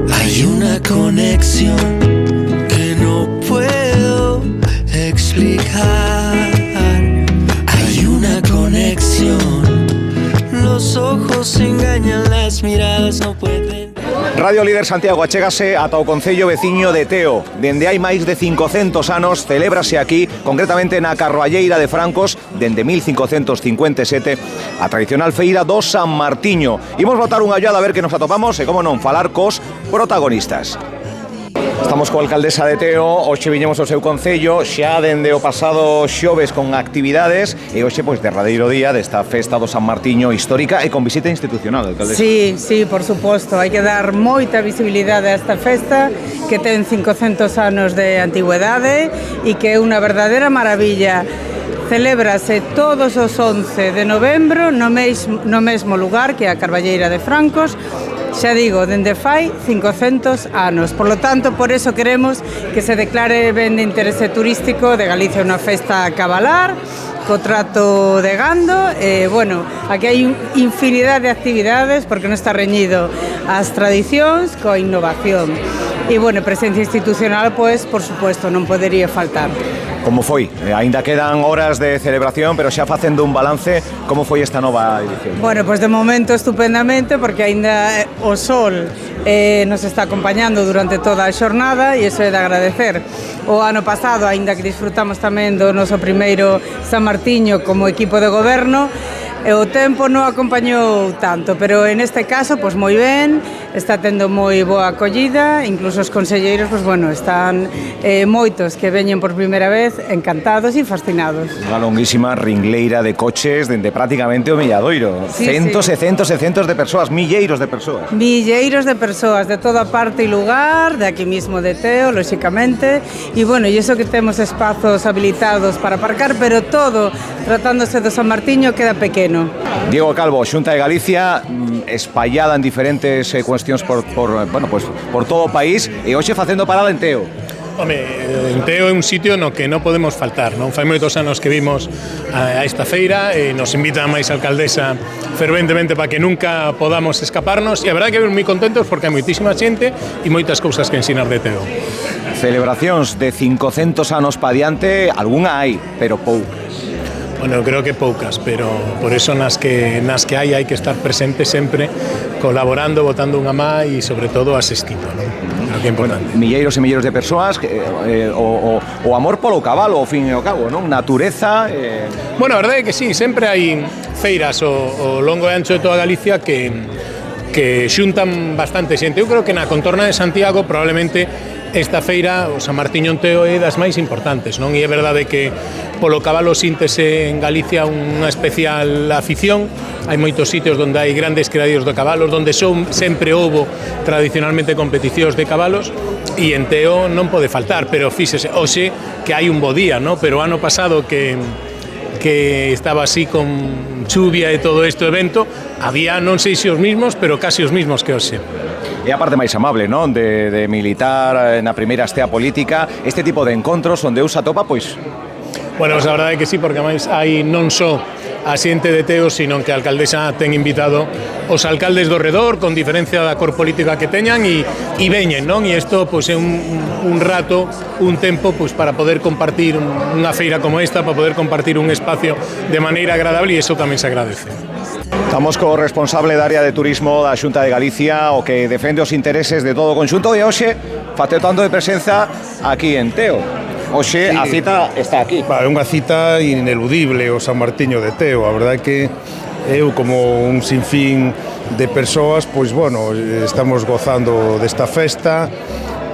Hay una conexión que no puedo explicar. Hay una conexión. Los ojos engañan, las miradas no pueden. Radio Líder Santiago achégase ata o concello veciño de Teo. Dende hai máis de 500 anos celébrase aquí, concretamente na Carballeira de Francos, dende 1557, a tradicional feira do San Martiño. Imos botar unha ollada a ver que nos atopamos e, como non, falar cos protagonistas. Estamos coa alcaldesa de Teo, hoxe viñemos ao seu concello, xa dende o pasado xoves con actividades e hoxe, pois, derradeiro día desta festa do San Martiño histórica e con visita institucional, alcaldesa. Sí, por suposto, hai que dar moita visibilidade a esta festa que ten 500 anos de antigüedade e que é unha verdadeira maravilla. Celébrase todos os 11 de novembro no mesmo lugar que a Carballeira de Francos. Xa digo, dende fai 500 anos. Por lo tanto, por eso queremos que se declare ben de interese turístico de Galicia unha festa a cabalar, co trato de gando. Bueno, aquí hai infinidade de actividades porque non está reñido as tradicións coa innovación. E, bueno, presencia institucional, pois, por suposto, non podería faltar. Como foi? Aínda quedan horas de celebración, pero xa facendo un balance, como foi esta nova edición? Bueno, pois de momento estupendamente, porque aínda o sol nos está acompañando durante toda a xornada e iso é de agradecer. O ano pasado, aínda que disfrutamos tamén do noso primeiro San Martiño como equipo de goberno, o tempo non acompañou tanto, pero en este caso, pois moi ben, está tendo moi boa acollida, incluso os conselleiros, pois bueno, están moitos que veñen por primeira vez encantados e fascinados. Unha longuísima ringleira de coches dende prácticamente o Milladoiro. Sí, centos sí. E centos e centos de persoas, milleiros de persoas. Milleiros de persoas de toda parte e lugar, de aquí mismo de Teo, lóxicamente, e bueno, e iso que temos espazos habilitados para aparcar, pero todo, tratándose do San Martiño, queda pequeno. Diego Calvo, Xunta de Galicia, espallada en diferentes cuestións por todo o país e hoxe facendo parada en Teo. Home, en Teo é un sitio no que non podemos faltar, non? Fai moitos anos que vimos a esta feira e nos invita a máis alcaldesa ferventemente para que nunca podamos escaparnos e a verdade que vemos moi contentos porque hai moitísima xente e moitas cousas que ensinar de Teo. Celebracións de 500 anos pa diante, algunha hai, pero poucas. Bueno, creo que poucas, pero por eso nas que hai que estar presente sempre, colaborando, botando unha má e sobre todo asistindo, non? Creo que é importante. Bueno, milleiros e milleiros de persoas, o amor polo cabalo, ao fin e ao cabo, non? Natureza... Bueno, a verdade é que sí, sempre hai feiras ao longo e ancho de toda Galicia que xuntan bastante xente. Eu creo que na contorna de Santiago probablemente esta feira, o San Martiño en Teo, é das máis importantes, non? E é verdade que polo cabalo síntese en Galicia unha especial afición. Hai moitos sitios onde hai grandes criaderos de cabalos, onde sempre houbo tradicionalmente competicións de cabalos e en Teo non pode faltar, pero fíxese, hoxe que hai un bo día, non? Pero o ano pasado que estaba así con chuvia e todo este evento, había non sei se os mismos, pero casi os mismos que hoxe. É a parte máis amable, non? De militar na primeira estea política, este tipo de encontros onde usa topa, pois... Bueno, a verdade é que sí, porque máis hai non só a xente de Teo, sino que a alcaldesa ten invitado os alcaldes do redor, con diferencia da cor política que teñan, e veñen, non? E isto pois, é un rato, un tempo pois, para poder compartir unha feira como esta, para poder compartir un espacio de maneira agradable, e iso tamén se agradece. Estamos co responsable da área de turismo da Xunta de Galicia, o que defende os intereses de todo o conxunto, e hoxe facendo tanto de presenza aquí en Teo. Hoxe sí, a cita está aquí. É unha cita ineludible o San Martiño de Teo. A verdade é que eu, como un sinfín de persoas, pois, bueno, estamos gozando desta festa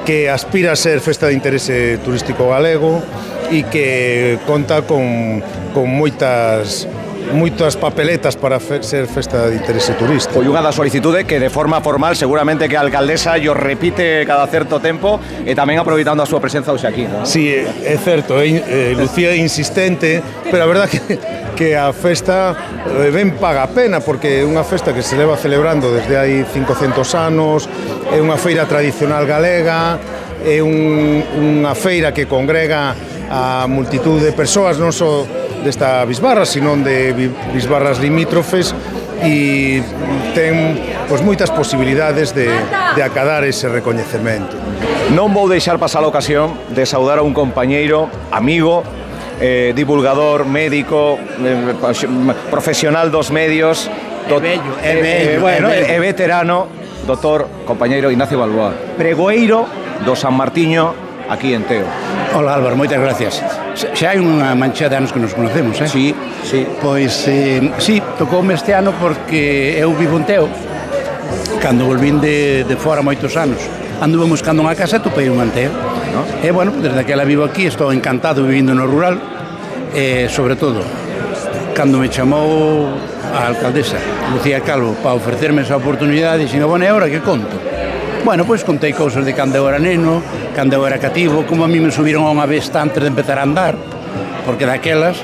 que aspira a ser festa de interese turístico galego e que conta con moitas papeletas para ser festa de interese turístico. Foi unha da solicitude que de forma formal seguramente que a alcaldesa yo repite cada certo tempo e tamén aproveitando a súa presenza hoxe aquí, non? Sí, é certo, Lucía é insistente, pero a verdade que a festa ben paga a pena porque é unha festa que se leva celebrando desde hai 500 anos, é unha feira tradicional galega, é unha feira que congrega a multitud de persoas non só desta bisbarra, sino de bisbarras limítrofes e ten pois, moitas posibilidades de acadar ese recoñecemento. Non vou deixar pasar a ocasión de saudar a un compañeiro, amigo, divulgador, médico, profesional dos medios, é veterano, doutor, compañeiro Ignacio Balboa, pregoeiro do San Martiño aquí en Teo. Hola Álvaro, moitas gracias. Xa hai unha mancha de anos que nos conocemos, eh? Sí. Pois, sí, tocoume este ano porque eu vivo en Teo. Cando volvín de fora moitos anos, anduve buscando unha casa e topei un Teo. ¿No? E, bueno, desde aquela vivo aquí, estou encantado vivindo no rural. Sobre todo, cando me chamou a alcaldesa Lucía Calvo para ofrecerme esa oportunidade, dixen, bueno, e agora que conto? Bueno, pois contei cousas de cando eu era neno, cando eu era cativo, como a mí me subiron a unha besta antes de empezar a andar, porque daquelas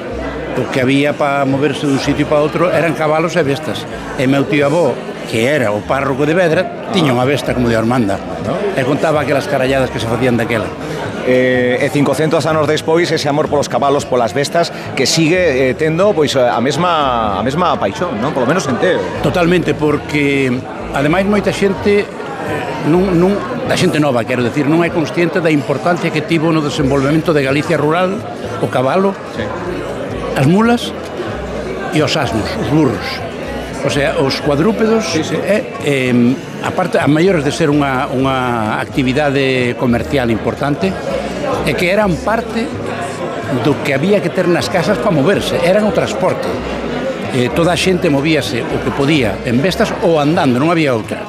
o que había para moverse dun sitio para outro eran cabalos e bestas. E meu tío avó, que era o párroco de Vedra, tiña unha besta como de Armanda, ¿no? E contaba aquelas caralladas que se facían daquela. E 500 anos despois ese amor polos cabalos, polas bestas, que sigue tendo pois a mesma paixón, non? Polo menos en Teo. Totalmente, porque ademais moita xente da xente nova, quero decir, non é consciente da importancia que tivo no desenvolvemento de Galicia rural o cabalo, sí, as mulas e os asnos, os burros. O sea, os cuadrúpedos, sí, sí, aparte, a maiores de ser unha actividade comercial importante, é que eran parte do que había que ter nas casas para moverse, eran o transporte. Toda a xente movíase o que podía en bestas ou andando, non había outra.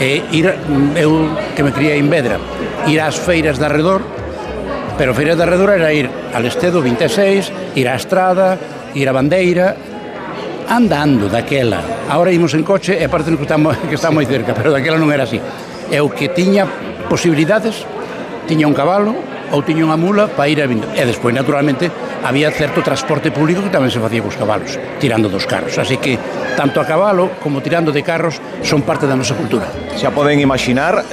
Eu, que me criei en Vedra, ir ás feiras de arredor, pero feiras de arredor era ir al Estedo 26, ir á Estrada, ir á Bandeira, andando daquela. Ahora imos en coche e parece que está moi cerca, pero daquela non era así. E o que tiña posibilidades, tiña un cabalo ou tiña unha mula para ir a vindo. E despois, naturalmente, había certo transporte público que tamén se facía cos cabalos, tirando dos carros. Así que, tanto a cabalo como tirando de carros son parte da nosa cultura. Xa poden imaginar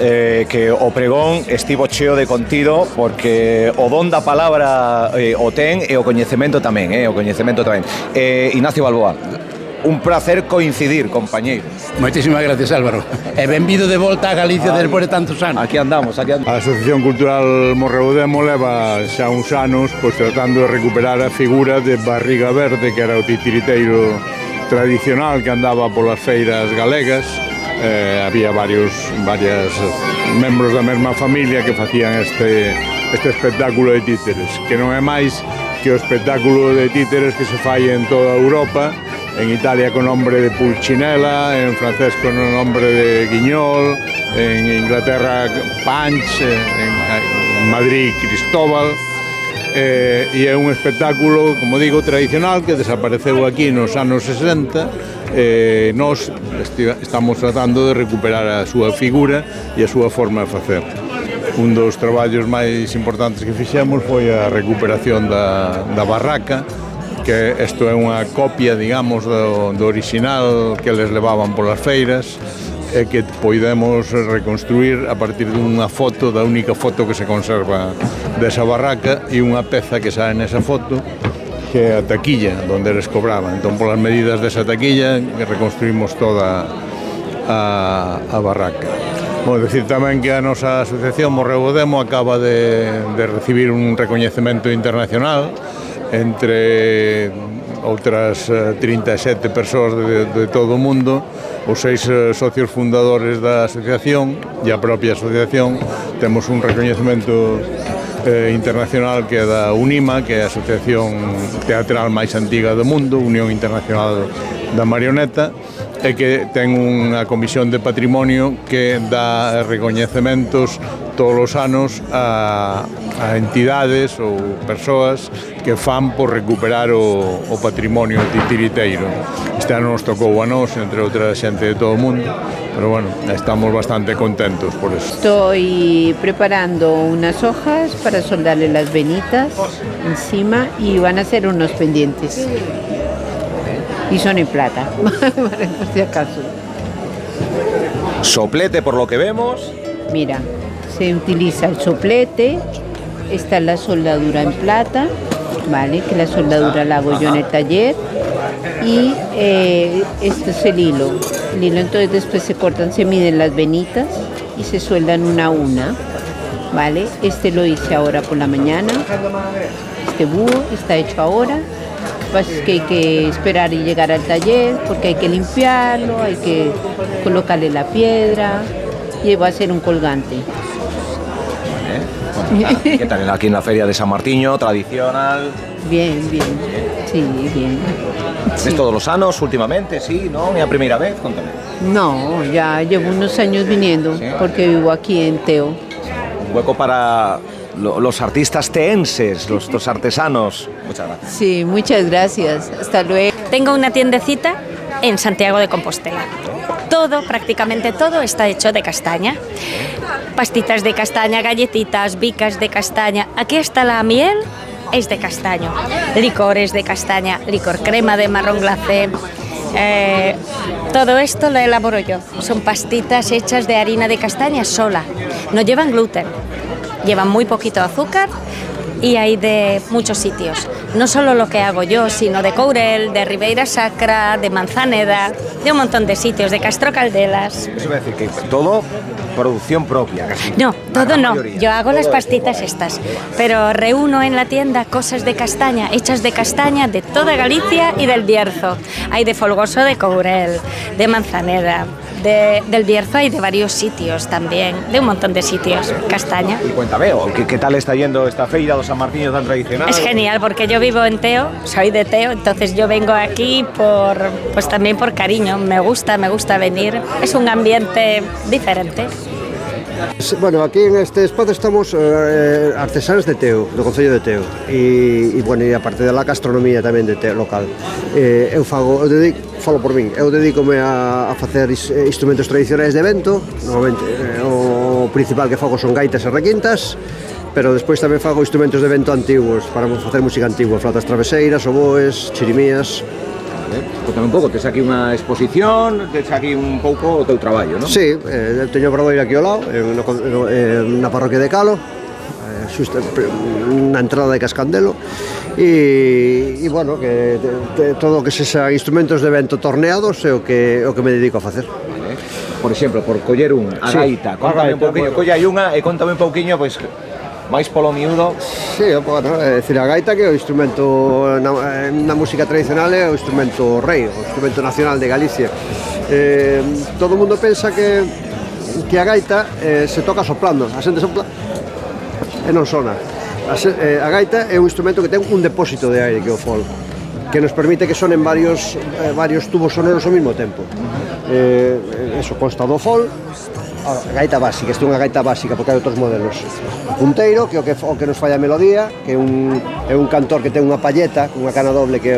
que o pregón estivo cheo de contido, porque o don da palabra o ten e o coñecemento tamén, Ignacio Balboa, un placer coincidir, compañeiro. Moitísimas gracias, Álvaro. E benvido de volta a Galicia despois de tantos anos. Aquí andamos. A Asociación Cultural Morreudemo leva xa uns anos pois, tratando de recuperar a figura de Barriga Verde, que era o titiriteiro tradicional que andaba polas feiras galegas. Había varios membros da mesma familia que facían este espectáculo de títeres, que non é máis que o espectáculo de títeres que se fai en toda Europa, en Italia con nombre de Pulcinella, en francés con o nombre de Guiñol, en Inglaterra Punch, en Madrid Cristóbal, e é un espectáculo, como digo, tradicional que desapareceu aquí nos anos 60. Nós estamos tratando de recuperar a súa figura e a súa forma de facer. Un dos traballos máis importantes que fixemos foi a recuperación da barraca, que isto é unha copia, digamos, do original que les levaban polas feiras e que podemos reconstruir a partir dunha foto, da única foto que se conserva desa barraca, e unha peza que sae nesa foto, que é a taquilla, onde eles cobraban. Entón, polas medidas desa taquilla, reconstruímos toda a barraca. Vou dicir tamén que a nosa asociación Morreudemo acaba de recibir un recoñecemento internacional entre outras 37 persoas de todo o mundo. Os 6 socios fundadores da asociación e a propia asociación temos un recoñecemento internacional que é da UNIMA, que é a asociación teatral máis antiga do mundo, Unión Internacional da Marioneta, e que ten unha comisión de patrimonio que dá recoñecementos todos os anos a entidades ou persoas que fan por recuperar o patrimonio titiriteiro. Este ano nos tocou a nós, entre outra xente de todo o mundo, pero bueno, estamos bastante contentos por eso. Estoy preparando unas hojas para soldarle las venitas encima y van a ser unos pendientes. Y son en plata, por si acaso. Soplete, por lo que vemos. Mira, se utiliza el soplete, esta es la soldadura en plata, ¿vale? Que la soldadura la hago yo en el taller. y este es el hilo. El hilo, entonces después se cortan, se miden las venitas y se sueldan una a una, ¿vale? Este lo hice ahora por la mañana. Este búho está hecho ahora. Pues es que hay que esperar y llegar al taller porque hay que limpiarlo, hay que colocarle la piedra y va a ser un colgante. ¿Qué tal aquí en la feria de San Martiño, tradicional? Bien, bien. Sí, bien. ¿Ves todos los años últimamente? Sí, ¿no? ¿Es la primera vez? Cuéntame. No, ya llevo unos años viniendo porque vivo aquí en Teo. Un hueco para los artistas teenses, los artesanos. Muchas gracias. Sí, muchas gracias. Hasta luego. Tengo una tiendecita en Santiago de Compostela. Todo, prácticamente todo, está hecho de castaña. Pastitas de castaña, galletitas, bicas de castaña. Aquí hasta la miel es de castaño. Licores de castaña, licor crema de marrón glacé. Todo esto lo elaboro yo. Son pastitas hechas de harina de castaña sola. No llevan gluten. Llevan muy poquito azúcar y hay de muchos sitios. No solo lo que hago yo, sino de Courel, de Ribeira Sacra, de Manzaneda, de un montón de sitios, de Castro Caldelas. Eso va a decir que todo producción propia, casi. No, todo no. Mayoría. Yo hago Todo las es. pastitas estas, pero reúno en la tienda cosas de castaña, hechas de castaña de toda Galicia y del Bierzo. Hay de Folgoso de Courel, de Manzaneda, del Bierzo hay de varios sitios también, de un montón de sitios, castaña. Y cuéntame, ¿qué tal está yendo esta feira de San Martiño tan tradicional? Es genial porque yo vivo en Teo, soy de Teo, entonces yo vengo aquí pues también por cariño, me gusta venir, es un ambiente diferente. Bueno, aquí en este espacio estamos artesanos de Teo, do Concello de Teo e bueno, e aparte da gastronomía tamén de Teo local. Eu falo por min, eu dedícome a facer instrumentos tradicionais de vento, normalmente o principal que fago son gaitas e requintas, pero despois tamén fago instrumentos de vento antigos para facer música antigua, flautas traveseiras, oboes, chirimías. Contame un pouco, tes aquí unha exposición, tes aquí un pouco o teu traballo, non? Sí, teño o Obradoiro aquí ao lado, na parroquia de Calo, na entrada de Cascandelo, e bueno, que todo o que sexa instrumentos de vento torneados é o que me dedico a facer. Por exemplo, por coller a gaita, contame un pouquiño, colla aí unha e contame un pouquiño, pois, máis polo miúdo. Sí, bueno, é dicir, a gaita que é o instrumento na música tradicional é o instrumento rei, o instrumento nacional de Galicia. Todo o mundo pensa que a gaita se toca soplando, a xente sopla e non sona. A gaita é un instrumento que ten un depósito de aire que é o fol, que nos permite que sonen varios tubos sonoros ao mesmo tempo. Eso consta do fol, a gaita básica, isto é unha gaita básica porque hai outros modelos. O punteiro, que é o que nos fai a melodía, que é un cantor que ten unha palleta, unha cana doble que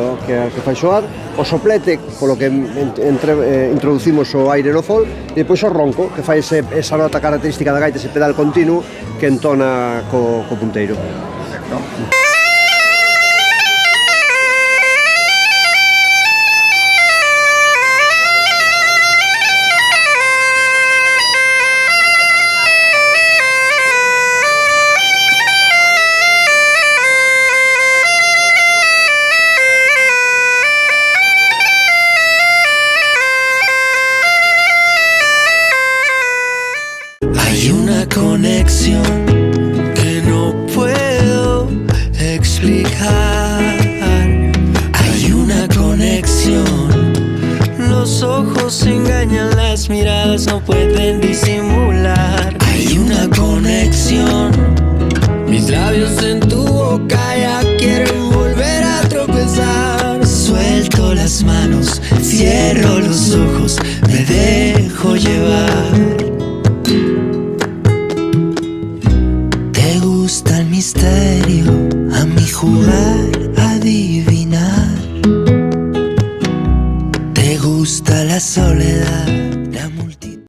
fai soar, o soplete, polo que introducimos o aire no fol, e depois o ronco, que fai esa nota característica da gaita, ese pedal continuo que entona co punteiro. Perfecto. Hay una conexión que no puedo explicar. Hay una conexión. Los ojos engañan, las miradas no pueden disimular. Hay una conexión. Mis labios en tu boca ya quieren volver a tropezar. Suelto las manos, cierro los ojos, me dejo llevar. Te gusta el misterio, a mí jugar, adivinar. Te gusta la soledad,